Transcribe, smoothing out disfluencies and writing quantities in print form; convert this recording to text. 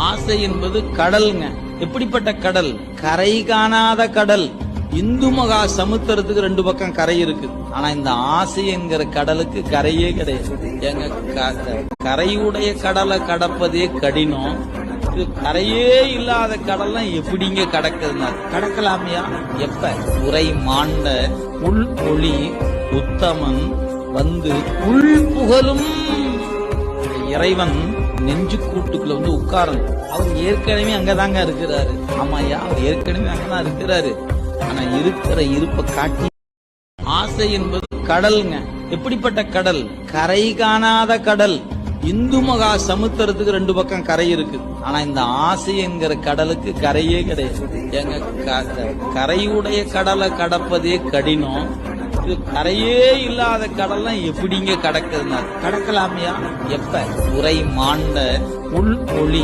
ஆசை என்பது கடல்ங்க. எப்படிப்பட்ட கடல்? கரை காணாத கடல். இந்து மகா சமுத்திரத்துக்கு 2 பக்கம் கரை இருக்கு. ஆனா இந்த ஆசை என்கிற கடலுக்கு கரையே கிடையாது. எங்க கரையுடைய கடலை கடப்பதே கடினம். இது கரையே இல்லாத கடல்லாம் எப்படிங்க கடக்குதுன்னா கடக்கலாமையா? எப்ப? உரை மாண்ட உள் ஒளி உத்தமன் வந்து உள் புகழும் இறைவன் நெஞ்சு கூட்டுக்குள்ள வந்து உட்காரணும். அவர் ஏற்கனவே அங்கதாங்க இருக்கிறாரு. ஆமாயா, அவர் ஏற்கனவே அங்கதான் இருக்கிறாரு. ஆனா இருக்கிற இருப்ப காட்டி. ஆசை என்பது கடல்ங்க. எப்படிப்பட்ட கடல்? கரை காணாத கடல். இந்து மகா சமுத்திரத்துக்கு 2 பக்கம் கரை இருக்கு. ஆனா இந்த ஆசை என்கிற கடலுக்கு கரையே கிடையாது. எங்க கரையுடைய கடலை கடப்பதே கடினம். இது கரையே இல்லாத கடல்லாம் எப்படிங்க கடக்குதுன்னா கடக்கலாமையா? எப்ப? உரை மாண்ட உள் ஒளி